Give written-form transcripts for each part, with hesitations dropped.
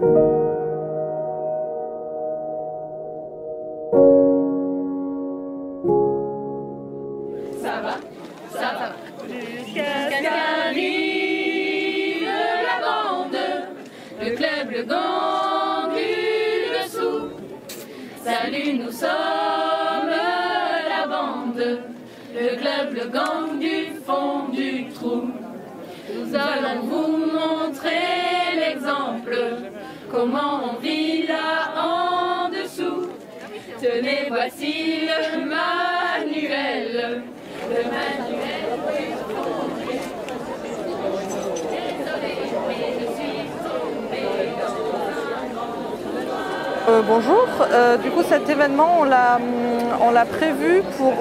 Ça va, jusqu'à ce qu'arrive la bande, le club, le gang du dessous. Salut, nous sommes la bande, le club, le gang du fond du trou. Nous allons vous montrer l'exemple, comment on vit là en dessous. Tenez, voici le manuel. Le manuel du fond du trou. Désolé, mais je suis tombée dans un grand... Bonjour, du coup cet événement on l'a prévu pour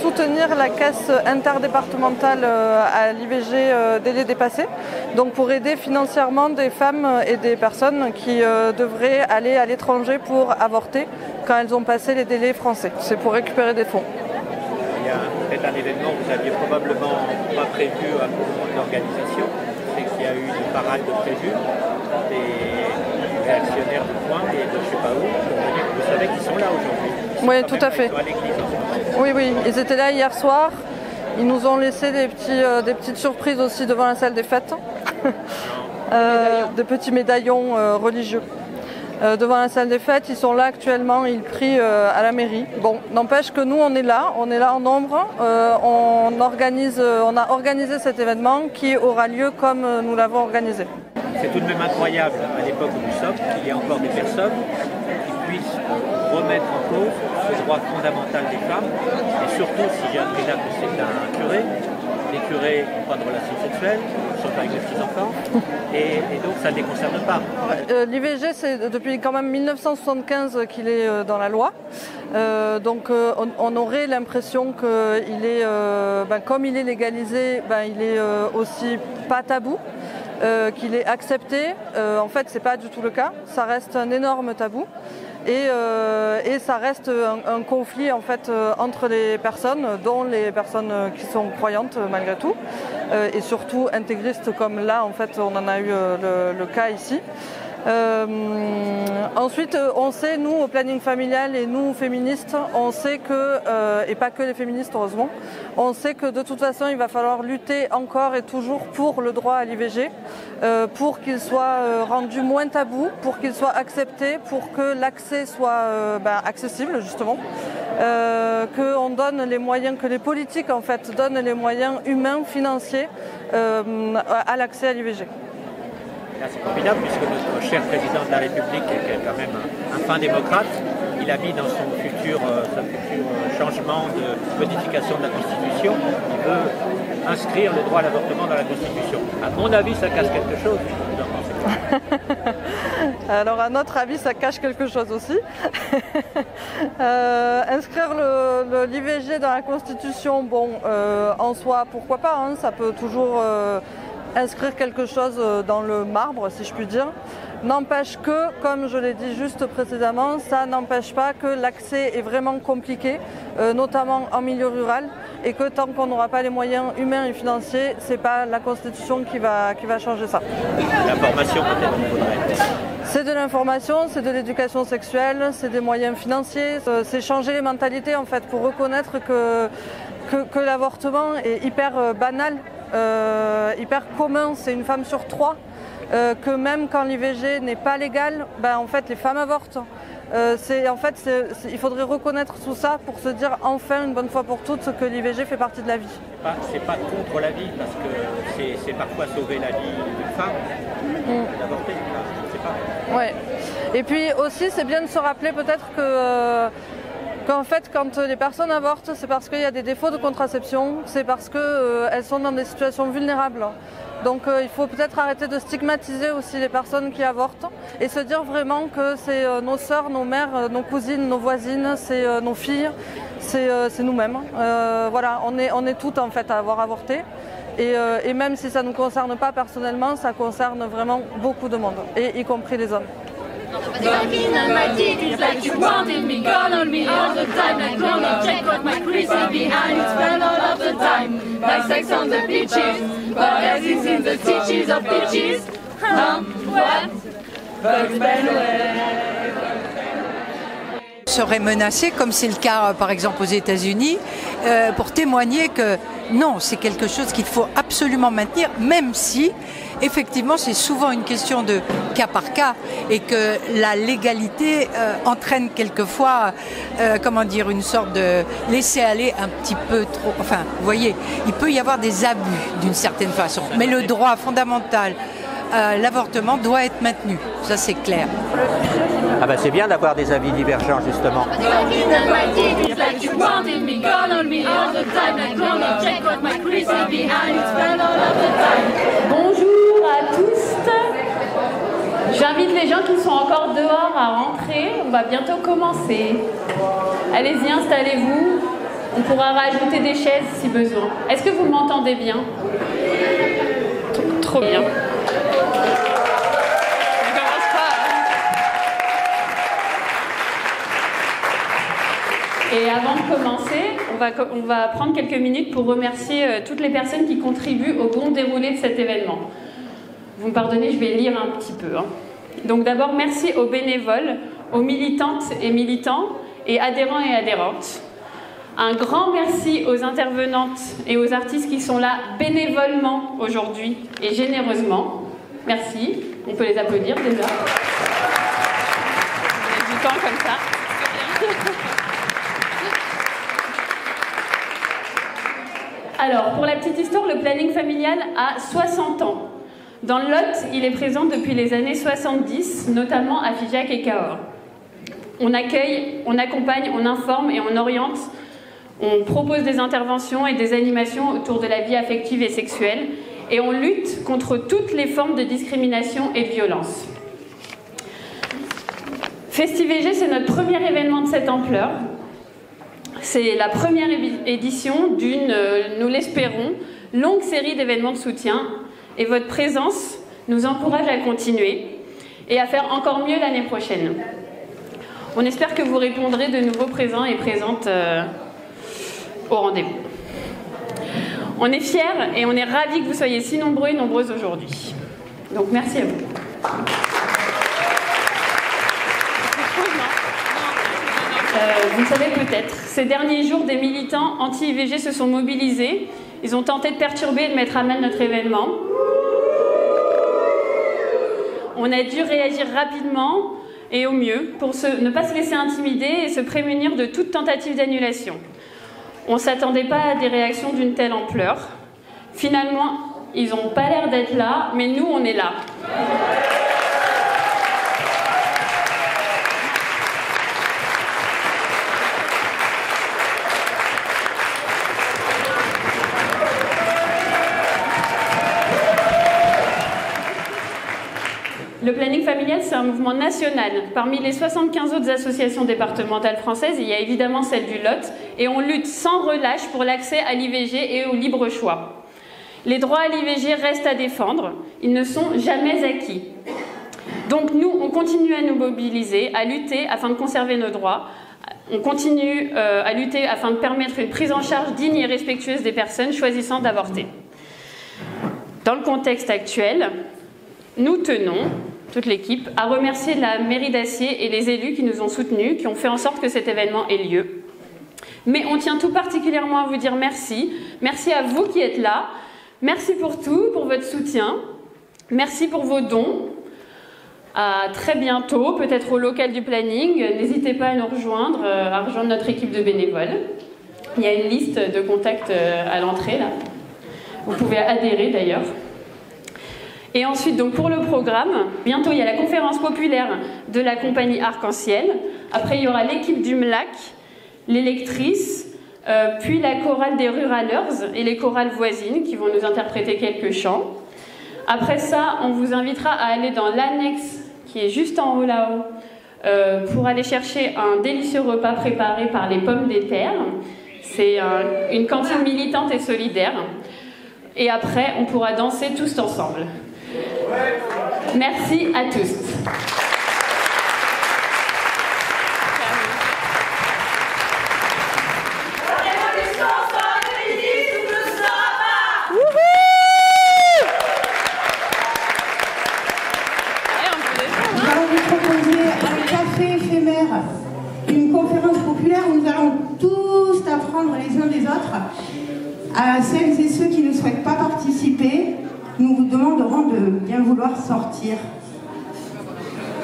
soutenir la caisse interdépartementale à l'IVG délai dépassé, donc pour aider financièrement des femmes et des personnes qui devraient aller à l'étranger pour avorter quand elles ont passé les délais français. C'est pour récupérer des fonds. Il y a peut-être un événement que vous n'aviez probablement pas prévu à moment de l'organisation, c'est qu'il y a eu une parade de prévus, des réactionnaires du coin et de je ne sais pas où, vous savez qu'ils sont là aujourd'hui. Oui, tout à fait. Ils sont à l'église en ce moment. Oui, ils étaient là hier soir, ils nous ont laissé des petites surprises aussi devant la salle des fêtes, de petits médaillons religieux. Devant la salle des fêtes, ils sont là actuellement, ils prient à la mairie. Bon, n'empêche que nous on est là en nombre, on a organisé cet événement qui aura lieu comme nous l'avons organisé. C'est tout de même incroyable à l'époque où nous sommes qu'il y ait encore des personnes qui puissent remettre en cause ce droit fondamental des femmes, et surtout si j'ai appris là que c'est un curé. Les curés n'ont pas de relations sexuelles, sauf avec les petits-enfants, et donc ça ne les concerne pas. L'IVG, c'est depuis quand même 1975 qu'il est dans la loi. Donc on aurait l'impression qu'il est, comme il est légalisé, il est aussi pas tabou. Qu'il est accepté. En fait, c'est pas du tout le cas. Ça reste un énorme tabou. Et ça reste un conflit en fait entre les personnes, dont les personnes qui sont croyantes malgré tout, et surtout intégristes comme là en fait on en a eu le cas ici. Ensuite, on sait, nous au planning familial et nous féministes, on sait que, et pas que les féministes heureusement, on sait que de toute façon il va falloir lutter encore et toujours pour le droit à l'IVG, pour qu'il soit rendu moins tabou, pour qu'il soit accepté, pour que l'accès soit accessible justement, qu'on donne les moyens, que les politiques en fait donnent les moyens humains, financiers à l'accès à l'IVG. C'est formidable puisque notre cher président de la République, qui est quand même un fin démocrate, il a mis dans son futur changement de modification de la Constitution, il veut inscrire le droit à l'avortement dans la Constitution. À mon avis, ça cache quelque chose. Vous en pensez quoi? Alors à notre avis, ça cache quelque chose aussi. Inscrire l'IVG dans la Constitution, bon, en soi, pourquoi pas, hein, ça peut toujours... inscrire quelque chose dans le marbre, si je puis dire. N'empêche que, comme je l'ai dit juste précédemment, ça n'empêche pas que l'accès est vraiment compliqué, notamment en milieu rural, et que tant qu'on n'aura pas les moyens humains et financiers, c'est pas la Constitution qui va changer ça. L'information peut-être qu'il faudrait. C'est de l'information, c'est de l'éducation sexuelle, c'est des moyens financiers, c'est changer les mentalités en fait, pour reconnaître que l'avortement est hyper banal. Hyper commun, c'est une femme sur 3, que même quand l'IVG n'est pas légal, en fait les femmes avortent. Il faudrait reconnaître tout ça pour se dire enfin une bonne fois pour toutes que l'IVG fait partie de la vie. C'est pas contre la vie parce que c'est parfois sauver la vie d'une femme, d'avorter, je ne sais pas. Ouais. Et puis aussi c'est bien de se rappeler peut-être qu'en fait, quand les personnes avortent, c'est parce qu'il y a des défauts de contraception, c'est parce qu'elles sont dans des situations vulnérables. Donc il faut peut-être arrêter de stigmatiser aussi les personnes qui avortent et se dire vraiment que c'est nos sœurs, nos mères, nos cousines, nos voisines, c'est nos filles, c'est nous-mêmes. Voilà, on est toutes en fait à avoir avorté. Et même si ça ne nous concerne pas personnellement, ça concerne vraiment beaucoup de monde, et y compris les hommes. Sucking on my dick, it's like you wanted me, gone on me all the time. Like clown, check what my crease is behind, it's fell all of the time. Like sex on the beaches, but as is in the teaches of bitches. What? Bugs Benway. Serait menacé, comme c'est le cas par exemple aux États-Unis, pour témoigner que non, c'est quelque chose qu'il faut absolument maintenir, même si effectivement c'est souvent une question de cas par cas et que la légalité entraîne quelquefois, comment dire, une sorte de laisser-aller un petit peu trop. Enfin, vous voyez, il peut y avoir des abus d'une certaine façon, mais le droit fondamental l'avortement doit être maintenu, ça c'est clair. Ah bah c'est bien d'avoir des avis divergents justement. Bonjour à tous. J'invite les gens qui sont encore dehors à rentrer. On va bientôt commencer. Allez-y, installez-vous. On pourra rajouter des chaises si besoin. Est-ce que vous m'entendez bien? Trop bien. Et avant de commencer, on va prendre quelques minutes pour remercier toutes les personnes qui contribuent au bon déroulé de cet événement. Vous me pardonnez, je vais lire un petit peu. Donc d'abord, merci aux bénévoles, aux militantes et militants, et adhérents et adhérentes. Un grand merci aux intervenantes et aux artistes qui sont là bénévolement aujourd'hui et généreusement. Merci, on peut les applaudir déjà. On a du temps comme ça. Alors, pour la petite histoire, le planning familial a 60 ans. Dans le Lot, il est présent depuis les années 70, notamment à Figeac et Cahors. On accueille, on accompagne, on informe et on oriente. On propose des interventions et des animations autour de la vie affective et sexuelle. Et on lutte contre toutes les formes de discrimination et de violence. FestiVG, c'est notre premier événement de cette ampleur. C'est la première édition d'une, nous l'espérons, longue série d'événements de soutien. Et votre présence nous encourage à continuer et à faire encore mieux l'année prochaine. On espère que vous répondrez de nouveau présents et présentes au rendez-vous. On est fiers et on est ravis que vous soyez si nombreux et nombreuses aujourd'hui. Donc merci à vous. Vous le savez peut-être, ces derniers jours, des militants anti-IVG se sont mobilisés. Ils ont tenté de perturber et de mettre à mal notre événement. On a dû réagir rapidement et au mieux pour ne pas se laisser intimider et se prémunir de toute tentative d'annulation. On ne s'attendait pas à des réactions d'une telle ampleur. Finalement, ils n'ont pas l'air d'être là, mais nous, on est là. Le planning familial, c'est un mouvement national. Parmi les 75 autres associations départementales françaises, il y a évidemment celle du Lot, et on lutte sans relâche pour l'accès à l'IVG et au libre choix. Les droits à l'IVG restent à défendre, ils ne sont jamais acquis. Donc nous, on continue à nous mobiliser, à lutter afin de conserver nos droits. On continue à lutter afin de permettre une prise en charge digne et respectueuse des personnes choisissant d'avorter. Dans le contexte actuel, nous tenons, toute l'équipe, à remercier la mairie d'Acier et les élus qui nous ont soutenus, qui ont fait en sorte que cet événement ait lieu. Mais on tient tout particulièrement à vous dire merci. Merci à vous qui êtes là. Merci pour tout, pour votre soutien. Merci pour vos dons. À très bientôt, peut-être au local du planning. N'hésitez pas à nous rejoindre, à rejoindre notre équipe de bénévoles. Il y a une liste de contacts à l'entrée, là. Vous pouvez adhérer d'ailleurs. Et ensuite, donc pour le programme, bientôt il y a la conférence populaire de la compagnie Arc-en-Ciel. Après, il y aura l'équipe du MLAC, les lectrices, puis la chorale des Ruralers et les chorales voisines qui vont nous interpréter quelques chants. Après ça, on vous invitera à aller dans l'annexe qui est juste en haut là-haut pour aller chercher un délicieux repas préparé par les Pommes des Terres. C'est une cantine militante et solidaire. Et après, on pourra danser tous ensemble. Merci à tous. Bravo. populaire où nous allons tous apprendre les uns des autres. À celles et ceux qui ne souhaitent pas participer, nous vous demanderons de bien vouloir sortir.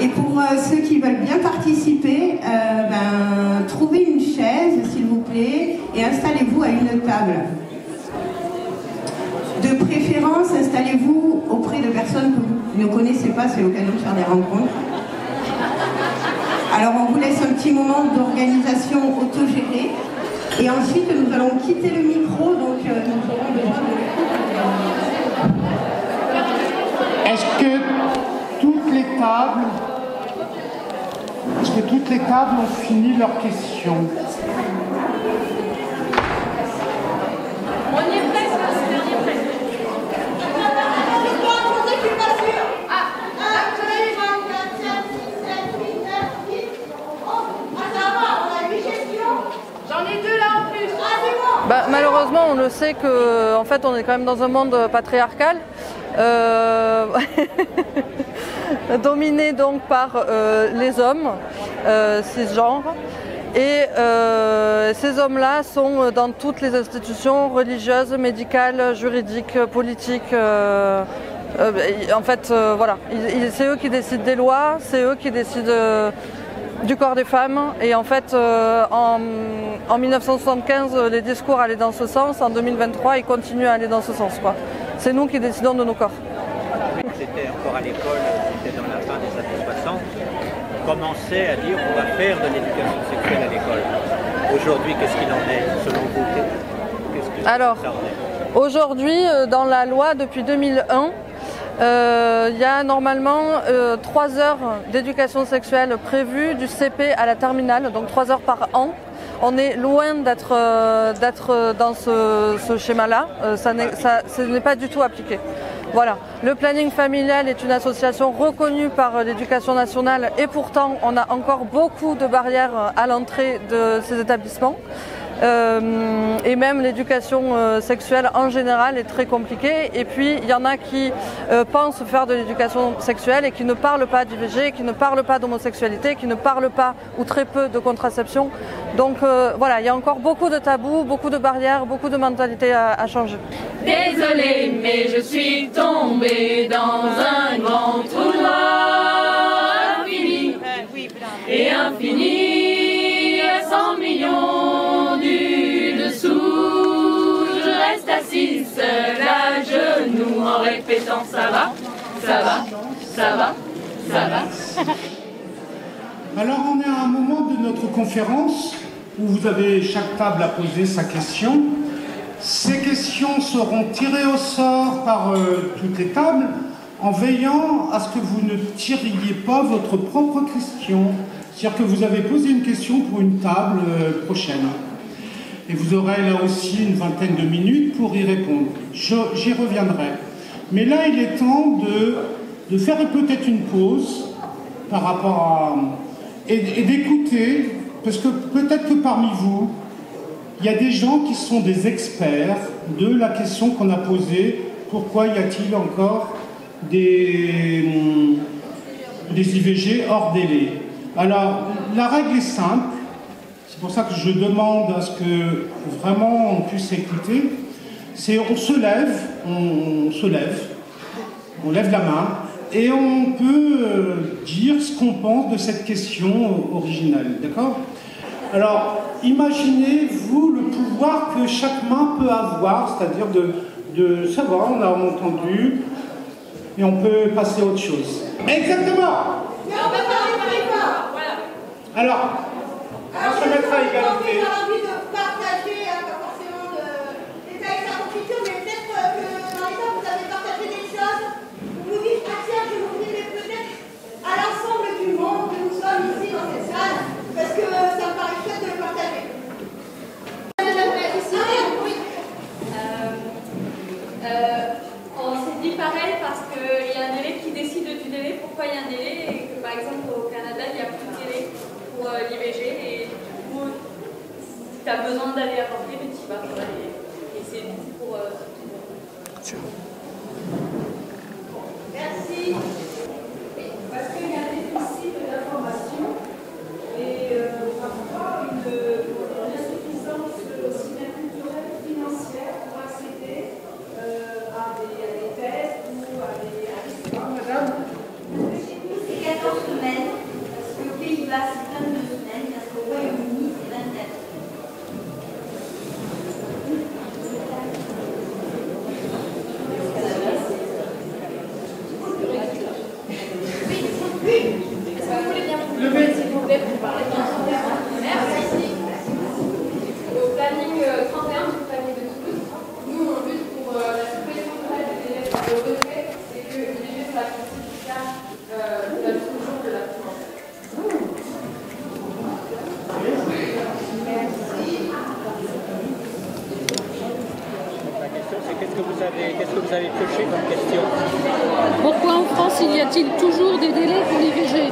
Et pour ceux qui veulent bien participer, trouvez une chaise, s'il vous plaît, et installez-vous à une table. De préférence, installez-vous auprès de personnes que vous ne connaissez pas, c'est l'occasion de faire des rencontres. Alors on vous laisse un petit moment d'organisation autogérée, et ensuite nous allons quitter le micro, donc nous aurons besoin de... Est-ce que toutes les tables ont fini leurs questions? On y est presque, c'est dernier presque. J'en ai 2 là en plus. Malheureusement, on le sait que, en fait, on est quand même dans un monde patriarcal, dominé donc par les hommes cisgenres. Et ces hommes-là sont dans toutes les institutions religieuses, médicales, juridiques, politiques. En fait, voilà, c'est eux qui décident des lois, c'est eux qui décident du corps des femmes. Et en fait, en 1975, les discours allaient dans ce sens. En 2023, ils continuent à aller dans ce sens, quoi. C'est nous qui décidons de nos corps. C'était encore à l'école, c'était dans la fin des années 60. On commençait à dire on va faire de l'éducation sexuelle à l'école. Aujourd'hui, qu'est-ce qu'il en est selon vous? Alors, aujourd'hui, dans la loi depuis 2001, il y a normalement 3 heures d'éducation sexuelle prévues du CP à la terminale, donc 3 heures par an. On est loin d'être dans ce schéma-là, ce n'est pas du tout appliqué. Voilà. Le planning familial est une association reconnue par l'Éducation nationale et pourtant on a encore beaucoup de barrières à l'entrée de ces établissements. Et même l'éducation sexuelle en général est très compliquée. Et puis il y en a qui pensent faire de l'éducation sexuelle et qui ne parlent pas d'IVG, qui ne parlent pas d'homosexualité, qui ne parlent pas ou très peu de contraception. Donc voilà, il y a encore beaucoup de tabous, beaucoup de barrières, beaucoup de mentalités à changer. Désolée, mais je suis tombée dans un grand trou noir infini et infini à 100 millions du dessous. Je reste assise seule à genoux en répétant ça va, ça va, ça va, ça va. Alors on est à un moment de notre conférence où vous avez chaque table à poser sa question. Ces questions seront tirées au sort par toutes les tables en veillant à ce que vous ne tiriez pas votre propre question. C'est-à-dire que vous avez posé une question pour une table prochaine. Et vous aurez là aussi une vingtaine de minutes pour y répondre. J'y reviendrai. Mais là, il est temps de faire peut-être une pause par rapport à... et d'écouter, parce que peut-être que parmi vous, il y a des gens qui sont des experts de la question qu'on a posée. Pourquoi y a-t-il encore des IVG hors délai? Alors, la règle est simple. C'est pour ça que je demande à ce que vraiment on puisse écouter. C'est on se lève, on lève la main et on peut dire ce qu'on pense de cette question originale. D'accord? Alors, imaginez-vous le pouvoir que chaque main peut avoir, c'est-à-dire de savoir, on a entendu, et on peut passer à autre chose. Exactement! Alors, on se mettra à égalité. On a envie de partager, pas forcément de détailler sa conclusion, mais peut-être que dans les temps vous avez partagé des choses, vous dites, ah tiens, je vous dirai peut-être à l'ensemble du monde que nous sommes ici dans cette salle, parce que ça me paraît chouette de le partager. On s'est dit pareil parce qu'il y a un délai qui décide du délai, pourquoi il y a un délai, et que par exemple au Canada il n'y a plus de délai pour l'IVG, et du coup si tu as besoin d'aller avorter, mais tu vas pour aller. Et c'est pour Merci. Parce qu'il y a des déficits d'information et parfois une semaines, parce qu'aux Pays-Bas c'est 22 semaines, parce qu'au Royaume-Uni c'est 24. Est-ce que vous voulez bien vous lever, s'il vous plaît, pour parler de merci. Au planning 31 du planning de Toulouse, nous on lutte pour la suppression de des élèves. Le regret, c'est que l'IVG soit la certificat la toujours de la France. La question, c'est qu'est-ce que vous avez pioché comme question? Pourquoi en France il y a-t-il toujours des délais pour l'IVG?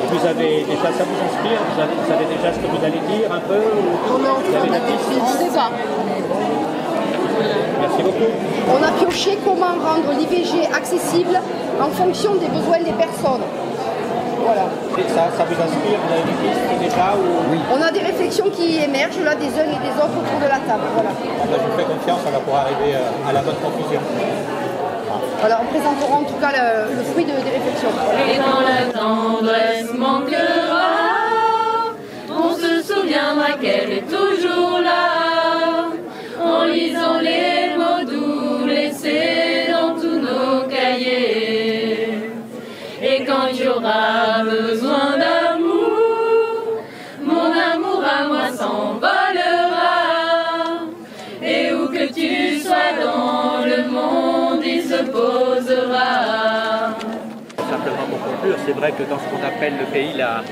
Vous avez déjà, ça vous inspire? Vous savez déjà ce que vous allez dire un peu? Vous avez la piste? On ne sait pas. Merci beaucoup. On a pioché comment rendre l'IVG accessible en fonction des besoins des personnes. Voilà. Et ça vous inspire? Vous avez des pistes déjà ou... Oui. On a des réflexions qui émergent là des uns et des autres autour de la table. Voilà. Je vous fais confiance, on va pouvoir arriver à la bonne conclusion. Voilà, on présentera en tout cas le fruit des réflexions. Et quand la tendresse manquera, on se souviendra qu'elle est toujours là, en lisant les mots doux laissés dans tous nos cahiers. Et quand il y aura besoin d'amour, mon amour à moi s'envolera. Et où que tu sois dans le monde, il se posera. Simplement pour conclure, c'est vrai que dans ce qu'on appelle le pays la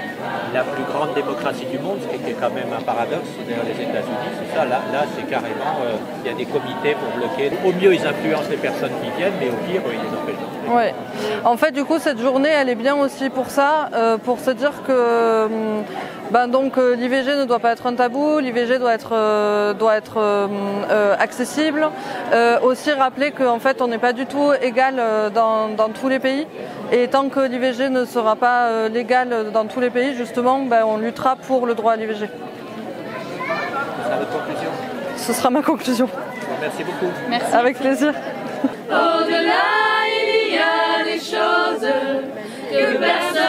plus grande démocratie du monde, ce qui est quand même un paradoxe, d'ailleurs les États-Unis, c'est ça, là c'est carrément, il y a des comités pour bloquer. Au mieux ils influencent les personnes qui viennent, mais au pire ils les empêchent. Ouais. En fait, du coup, cette journée, elle est bien aussi pour ça, pour se dire que l'IVG ne doit pas être un tabou, l'IVG doit être accessible. Aussi rappeler qu'en fait, on n'est pas du tout égal dans tous les pays. Et tant que l'IVG ne sera pas légal dans tous les pays, justement, on luttera pour le droit à l'IVG. Ce sera votre conclusion? Ce sera ma conclusion. Merci beaucoup. Merci. Avec plaisir. Au-delà, il y a des choses que personne